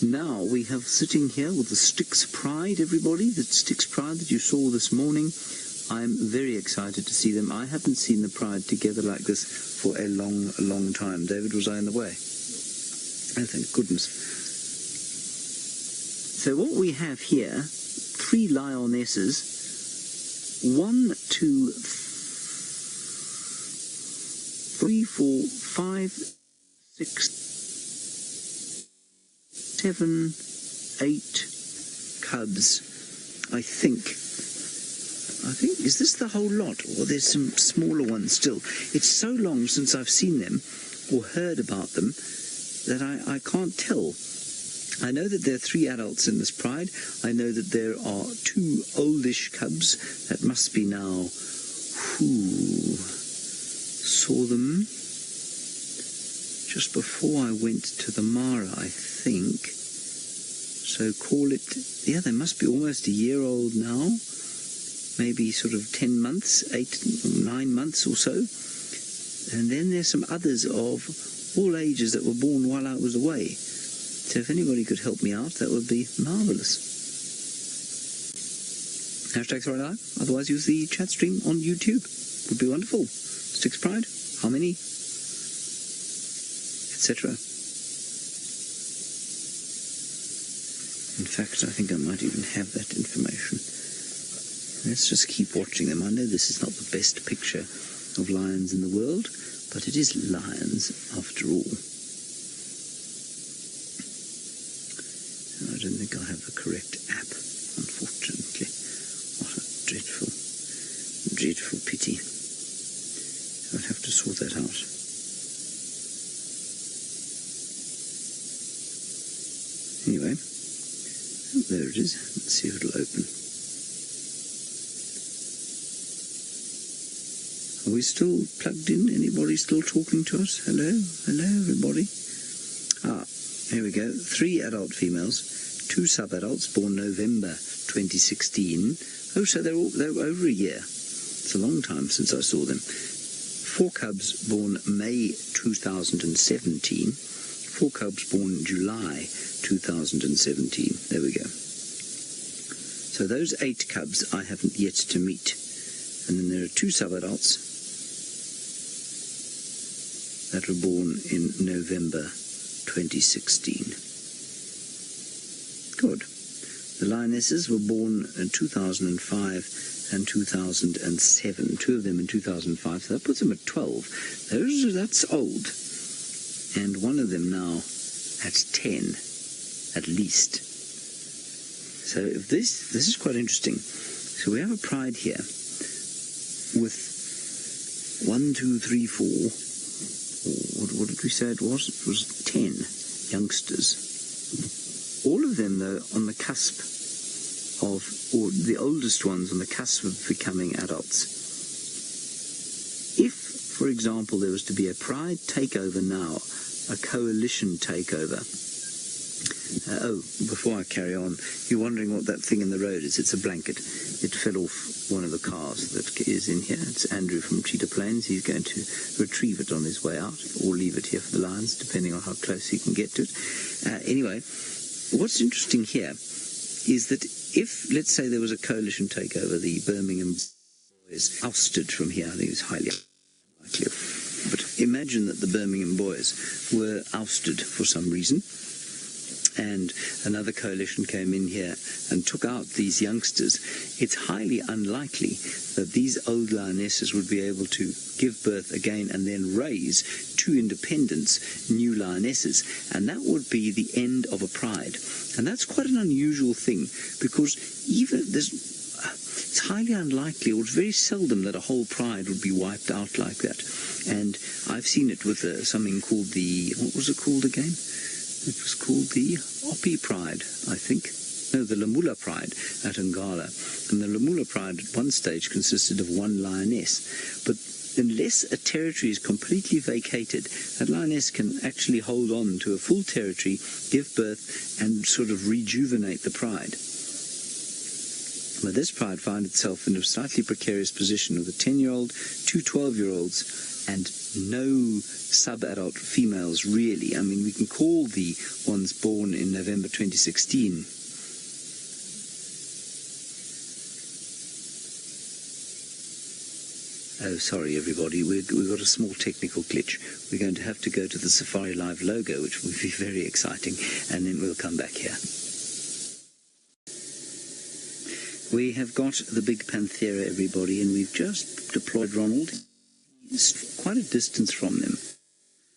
Now we have sitting here with the Styx Pride, everybody, the Styx Pride that you saw this morning. I'm very excited to see them. I haven't seen the Pride together like this for a long time. David, was I in the way? Oh, thank goodness. So what we have here, 3 lionesses, 1, 2, 3, 4, 5, 6, 7, 8 cubs, I think, is this the whole lot, or there's some smaller ones still? It's so long since I've seen them or heard about them that I can't tell. I know that there are 3 adults in this pride. I know that there are 2 oldish cubs that must be now, saw them just before I went to the Mara, I think. So call it, yeah, they must be almost a year old now. Maybe sort of 10 months, 8 or 9 months or so. And then there's some others of all ages that were born while I was away. So if anybody could help me out, that would be marvellous. #StyxPride, otherwise use the chat stream on YouTube. Would be wonderful. Styx Pride, how many? Etc. In fact, I think I might even have that information. Let's just keep watching them. I know this is not the best picture of lions in the world, but it is lions after all. I don't think I have the correct app, unfortunately. What a dreadful pity. I'll have to sort that out. Anyway, there it is. Let's see if it'll open. Are we still plugged in? Anybody still talking to us? Hello? Hello, everybody? Here we go. 3 adult females, 2 sub-adults born November 2016. Oh, so they're over a year. It's a long time since I saw them. 4 cubs born May 2017. 4 cubs born July 2017. There we go. So those 8 cubs I haven't yet to meet. And then there are 2 sub-adults that were born in November 2016. Good. The lionesses were born in 2005 and 2007. 2 of them in 2005, so that puts them at 12. That's old. And 1 of them now at 10, at least. So if this is quite interesting. So we have a pride here with 1, 2, 3, 4. What did we say it was? It was 10 youngsters. All of them, though, on the cusp of, or the oldest ones on the cusp of becoming adults. If, for example, there was to be a pride takeover now, a coalition takeover. Before I carry on, you're wondering what that thing in the road is. It's a blanket. It fell off one of the cars that is in here. It's Andrew from Chitwa Plains. He's going to retrieve it on his way out, or leave it here for the lions, depending on how close he can get to it. Anyway, what's interesting here is that if, let's say, there was a coalition takeover, the Birmingham boys ousted from here. I think it's highly unlikely. But imagine that the Birmingham boys were ousted for some reason, and another coalition came in here and took out these youngsters. It's highly unlikely that these old lionesses would be able to give birth again and then raise 2 independents, new lionesses, and that would be the end of a pride. And that's quite an unusual thing, because it's highly unlikely, or it's very seldom, that a whole pride would be wiped out like that. And I've seen it with something called what was it called again? It was called the Oppie Pride, I think. No, the Lamula Pride at Angama. And the Lamula Pride at one stage consisted of 1 lioness. But unless a territory is completely vacated, that lioness can actually hold on to a full territory, give birth, and sort of rejuvenate the pride. But this pride found itself in a slightly precarious position with a 10-year-old, 2 12-year-olds, and no sub-adult females really. I mean, we can call the ones born in November 2016 Oh, sorry everybody, we've got a small technical glitch. We're going to have to go to the Safari Live logo, which will be very exciting, and then we'll come back here. We have got the big Panthera, everybody, and we've just deployed Ronald. He's quite a distance from them.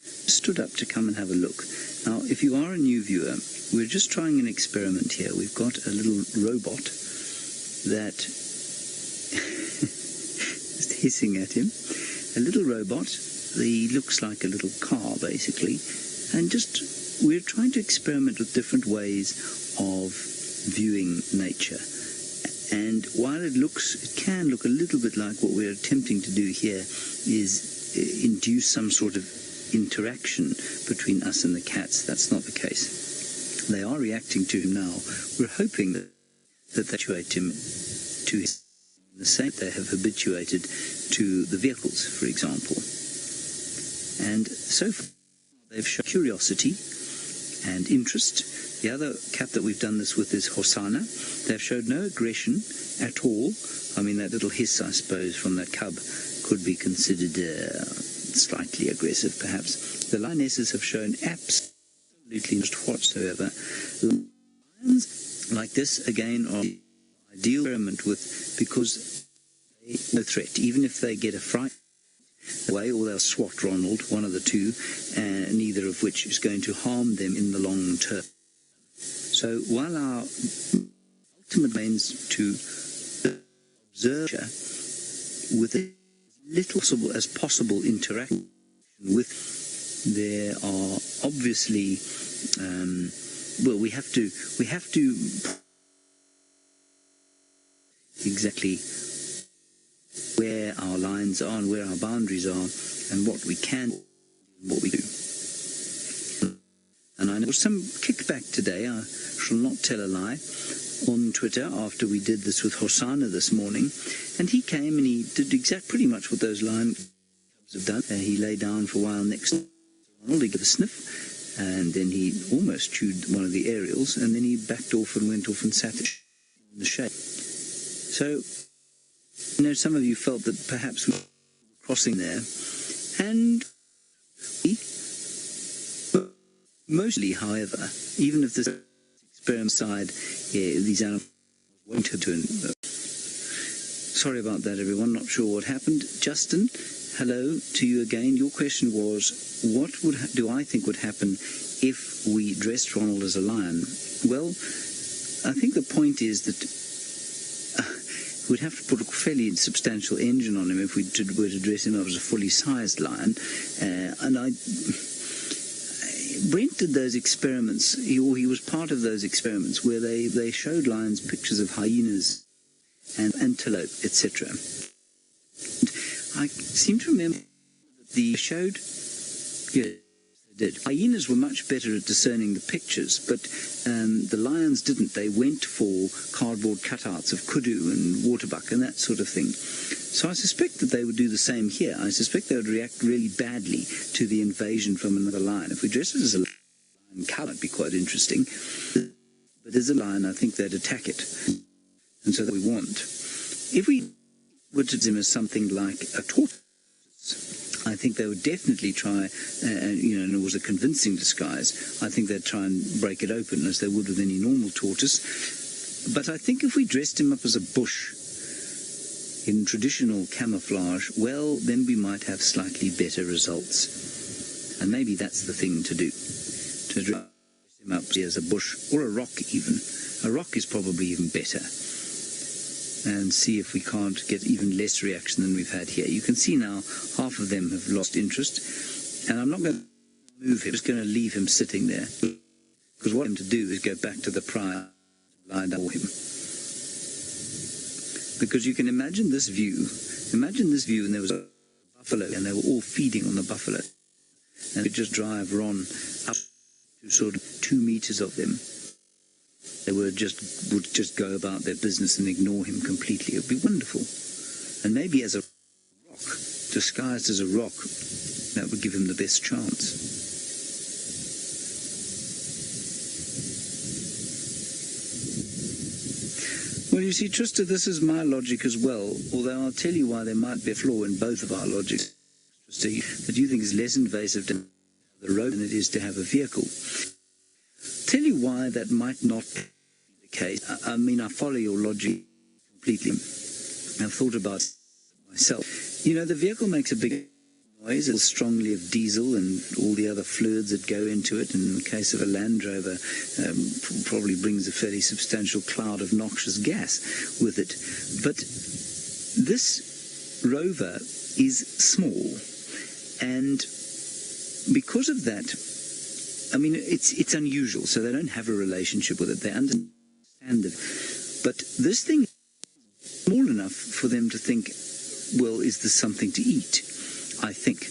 Stood up to come and have a look. Now, if you are a new viewer, we're just trying an experiment here. We've got a little robot that is hissing at him. A little robot. He looks like a little car, basically. And just, we're trying to experiment with different ways of viewing nature. And while it can look a little bit like what we're attempting to do here, is induce some sort of interaction between us and the cats. That's not the case. They are reacting to him now. We're hoping that they habituate him to the same they have habituated to the vehicles, for example. And so far, they've shown curiosity and interest. The other cat that we've done this with is Hosanna. They've showed no aggression at all. I mean, that little hiss, I suppose, from that cub could be considered slightly aggressive, perhaps. The lionesses have shown absolutely no whatsoever. Lions like this, again, are the ideal experiment with, because they no threat. Even if they get a fright away, or they'll swat Ronald, one of the two, neither of which is going to harm them in the long term. So while our ultimate aims to observe with as little as possible interaction with, there are obviously we have to exactly where our lines are and where our boundaries are and what we can and what we do. And I know some kickback today, I shall not tell a lie, on Twitter after we did this with Hosanna this morning, and he came and he did pretty much what those lion cubs have done. He lay down for a while next to Ronald, he gave a sniff, and then he almost chewed one of the aerials, and then he backed off and went off and sat in the shade. So, you know, some of you felt that perhaps we were crossing there, and mostly, however, even if this experiment side, these animals won't have to. Sorry about that, everyone. Not sure what happened. Justin, hello to you again. Your question was, what do I think would happen if we dressed Ronald as a lion? Well, I think the point is that we'd have to put a fairly substantial engine on him if we were to dress him up as a fully sized lion. Brent did those experiments, he was part of those experiments where they showed lions pictures of hyenas and antelope, etc. I seem to remember that they did. Hyenas were much better at discerning the pictures, but the lions didn't. They went for cardboard cutouts of kudu and waterbuck and that sort of thing. So I suspect that they would do the same here. I suspect they would react really badly to the invasion from another lion. If we dress it as a lion cub, it'd be quite interesting. But as a lion, I think they'd attack it. And so that we want. If we were to do him as something like a tortoise, I think they would definitely try, and it was a convincing disguise, I think they'd try and break it open as they would with any normal tortoise. But I think if we dressed him up as a bush in traditional camouflage, well, then we might have slightly better results. And maybe that's the thing to do, to dress him up as a bush, or a rock even. A rock is probably even better. And see if we can't get even less reaction than we've had here. You can see now half of them have lost interest, and I'm not going to move him, I'm just going to leave him sitting there, because what I'm to do is go back to the prior line for him. Because you can imagine this view, and there was a buffalo, and they were all feeding on the buffalo, and we just drive Ron up to sort of 2 meters of them. They would just go about their business and ignore him completely. It would be wonderful. And maybe as a rock, disguised as a rock, that would give him the best chance. Well, you see, Trista, this is my logic as well, although I'll tell you why there might be a flaw in both of our logics, Trista, that you think is less invasive to the road than it is to have a vehicle. Tell you why that might not be the case. I mean, I follow your logic completely. I've thought about it myself. You know, the vehicle makes a big noise. It's strongly of diesel and all the other fluids that go into it. In the case of a Land Rover, probably brings a fairly substantial cloud of noxious gas with it. But this Rover is small, and because of that, I mean, it's unusual, so they don't have a relationship with it. They understand it. But this thing is small enough for them to think, well, is this something to eat? I think.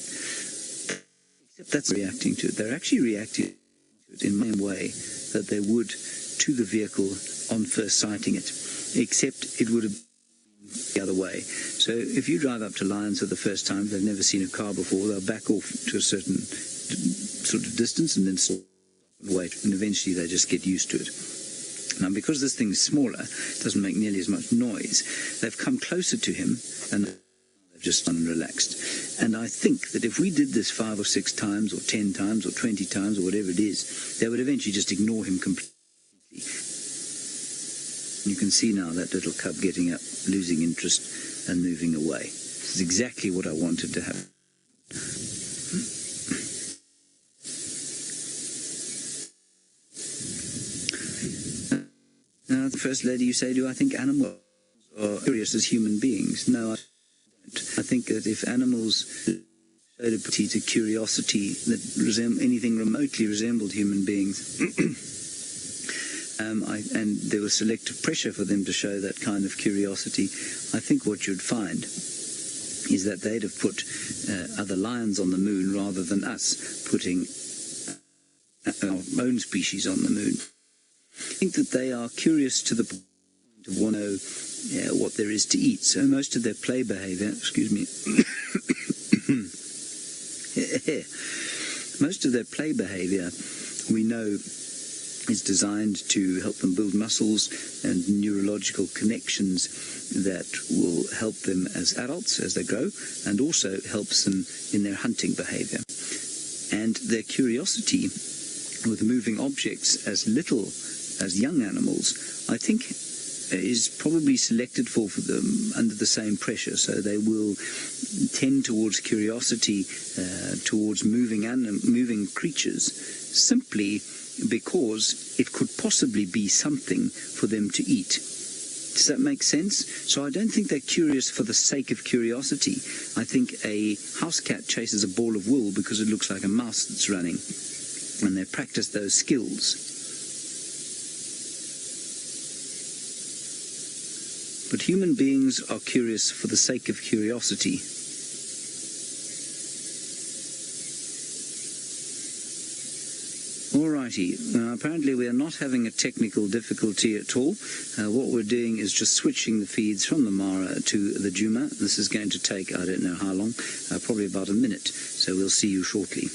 Except that's reacting to it. They're actually reacting to it in the same way that they would to the vehicle on first sighting it, except it would have been the other way. So if you drive up to lions for the first time, they've never seen a car before, they'll back off to a certain sort of distance and then stop and wait, and eventually they just get used to it. Now, because this thing is smaller, it doesn't make nearly as much noise, they've come closer to him and they've just unrelaxed. And I think that if we did this 5 or 6 times or 10 times or 20 times or whatever it is, they would eventually just ignore him completely. You can see now that little cub getting up, losing interest and moving away. This is exactly what I wanted to happen. Now, the First Lady, you say, do I think animals are curious as human beings? No, I don't. I think that if animals showed a petite curiosity that anything remotely resembled human beings, and there was selective pressure for them to show that kind of curiosity, I think what you'd find is that they'd have put other lions on the moon rather than us putting our own species on the moon. I think that they are curious to the point of want to know what there is to eat. So most of their play behavior, most of their play behavior, we know, is designed to help them build muscles and neurological connections that will help them as adults as they grow, and also helps them in their hunting behavior. And their curiosity with moving objects as little as young animals, I think, is probably selected for them under the same pressure. So they will tend towards curiosity, towards moving creatures, simply because it could possibly be something for them to eat. Does that make sense? So I don't think they're curious for the sake of curiosity. I think a house cat chases a ball of wool because it looks like a mouse that's running, and they practice those skills. But human beings are curious for the sake of curiosity. Alrighty, now apparently we are not having a technical difficulty at all. What we're doing is just switching the feeds from the Mara to the Djuma. This is going to take, I don't know how long, probably about a minute, so we'll see you shortly.